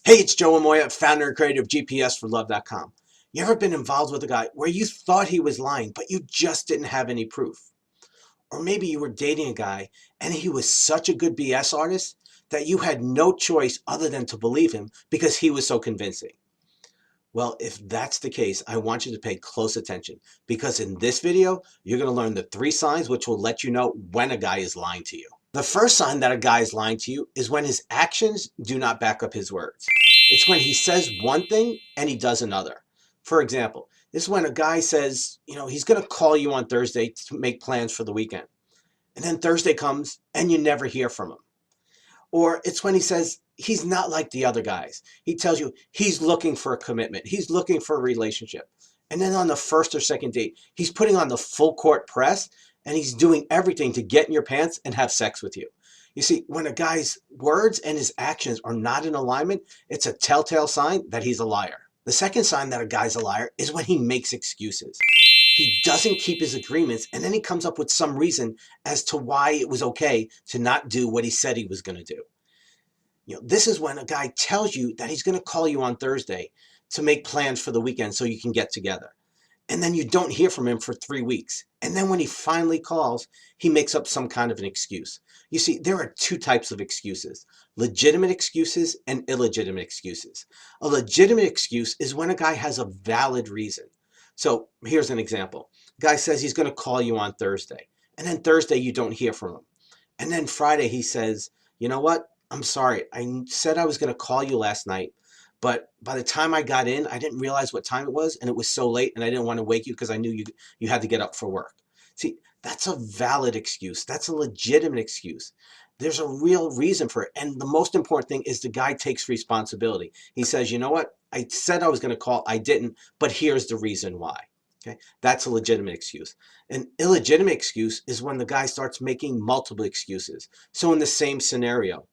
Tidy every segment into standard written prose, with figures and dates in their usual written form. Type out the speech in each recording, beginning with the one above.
Hey, it's Joe Amoia, founder and creator of GPSforlove.com. You ever been involved with a guy where you thought he was lying, but you just didn't have any proof? Or maybe you were dating a guy and he was such a good BS artist that you had no choice other than to believe him because he was so convincing. Well, if that's the case, I want you to pay close attention because in this video, you're going to learn the 3 signs which will let you know when a guy is lying to you. The first sign that a guy is lying to you is when his actions do not back up his words. It's when he says one thing and he does another. For example, this is when a guy says, he's going to call you on Thursday to make plans for the weekend. And then Thursday comes and you never hear from him. Or it's when he says he's not like the other guys. He tells you he's looking for a commitment. He's looking for a relationship. And then on the first or second date, he's putting on the full court press and he's doing everything to get in your pants and have sex with you. You see, when a guy's words and his actions are not in alignment, it's a telltale sign that he's a liar. The second sign that a guy's a liar is when he makes excuses. He doesn't keep his agreements and then he comes up with some reason as to why it was okay to not do what he said he was going to do. This is when a guy tells you that he's going to call you on Thursday to make plans for the weekend so you can get together. And then you don't hear from him for 3 weeks. And then when he finally calls, he makes up some kind of an excuse. You see, there are 2 types of excuses: legitimate excuses and illegitimate excuses. A legitimate excuse is when a guy has a valid reason. So here's an example. Guy says he's going to call you on Thursday. And then Thursday you don't hear from him. And then Friday he says, you know what? I'm sorry. I said I was going to call you last night, but by the time I got in, I didn't realize what time it was, and it was so late, and I didn't want to wake you because I knew you had to get up for work. See, that's a valid excuse. That's a legitimate excuse. There's a real reason for it. And the most important thing is the guy takes responsibility. He says, you know what? I said I was going to call. I didn't, but here's the reason why. Okay, that's a legitimate excuse. An illegitimate excuse is when the guy starts making multiple excuses. So in the same scenario,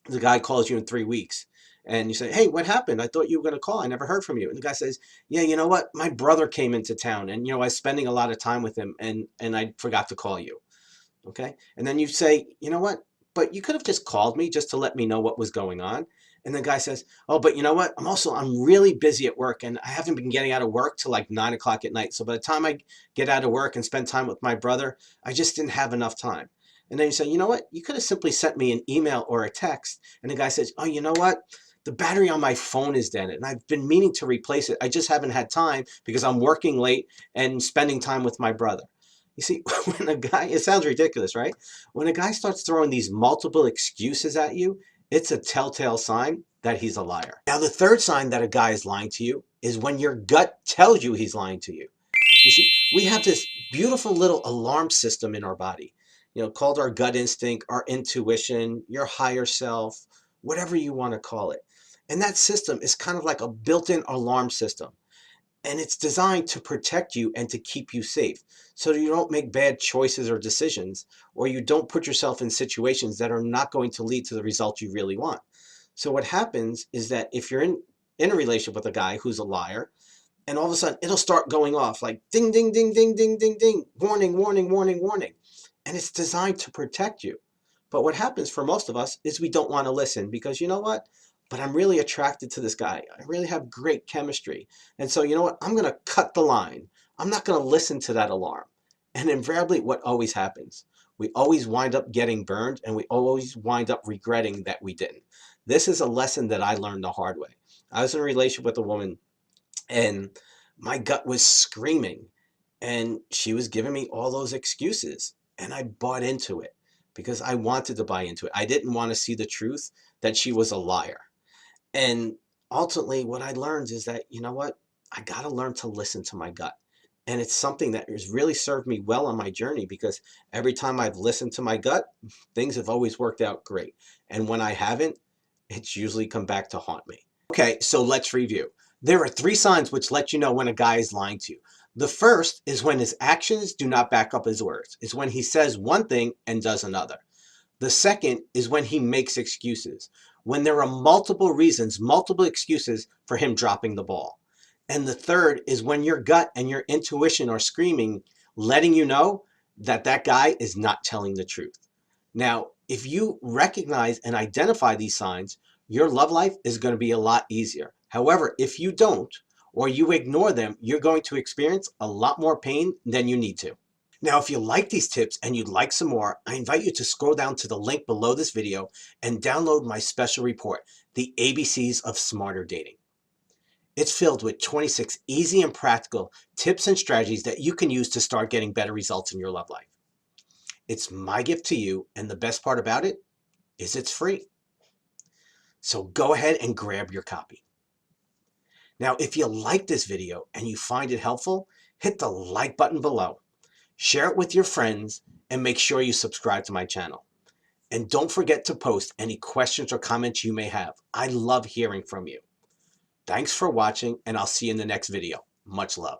the guy calls you in 3 weeks and you say, hey, what happened? I thought you were going to call. I never heard from you. And the guy says, yeah, you know what? My brother came into town and, I was spending a lot of time with him and I forgot to call you. Okay. And then you say, you know what? But you could have just called me just to let me know what was going on. And the guy says, oh, but you know what? I'm really busy at work and I haven't been getting out of work till like 9 o'clock at night. So by the time I get out of work and spend time with my brother, I just didn't have enough time. And then you say, you know what? You could have simply sent me an email or a text. And the guy says, oh, you know what? The battery on my phone is dead and I've been meaning to replace it. I just haven't had time because I'm working late and spending time with my brother. You see, when a guy, it sounds ridiculous, right? When a guy starts throwing these multiple excuses at you, it's a telltale sign that he's a liar. Now, the third sign that a guy is lying to you is when your gut tells you he's lying to you. You see, we have this beautiful little alarm system in our body, called our gut instinct, our intuition, your higher self, whatever you want to call it. And that system is kind of like a built-in alarm system. And it's designed to protect you and to keep you safe so you don't make bad choices or decisions, or you don't put yourself in situations that are not going to lead to the result you really want. So what happens is that if you're in a relationship with a guy who's a liar, and all of a sudden it'll start going off like ding, ding, ding, ding, ding, ding, ding, warning, warning, warning, warning. And it's designed to protect you. But what happens for most of us is we don't want to listen because you know what? But I'm really attracted to this guy. I really have great chemistry. And so, you know what? I'm going to cut the line. I'm not going to listen to that alarm. And invariably, what always happens? We always wind up getting burned and we always wind up regretting that we didn't. This is a lesson that I learned the hard way. I was in a relationship with a woman and my gut was screaming and she was giving me all those excuses and I bought into it because I wanted to buy into it. I didn't want to see the truth that she was a liar. And ultimately what I learned is that, you know what, I got to learn to listen to my gut. And it's something that has really served me well on my journey because every time I've listened to my gut, things have always worked out great. And when I haven't, it's usually come back to haunt me. Okay, so let's review. There are 3 signs which let you know when a guy is lying to you. The first is when his actions do not back up his words. It's when he says one thing and does another. The second is when he makes excuses, when there are multiple reasons, multiple excuses for him dropping the ball. And the third is when your gut and your intuition are screaming, letting you know that that guy is not telling the truth. Now, if you recognize and identify these signs, your love life is going to be a lot easier. However, if you don't, or you ignore them, you're going to experience a lot more pain than you need to. Now, if you like these tips and you'd like some more, I invite you to scroll down to the link below this video and download my special report, The ABCs of Smarter Dating. It's filled with 26 easy and practical tips and strategies that you can use to start getting better results in your love life. It's my gift to you, and the best part about it is it's free. So go ahead and grab your copy. Now, if you like this video and you find it helpful, hit the like button below, share it with your friends, and make sure you subscribe to my channel. And don't forget to post any questions or comments you may have. I love hearing from you. Thanks for watching, and I'll see you in the next video. Much love.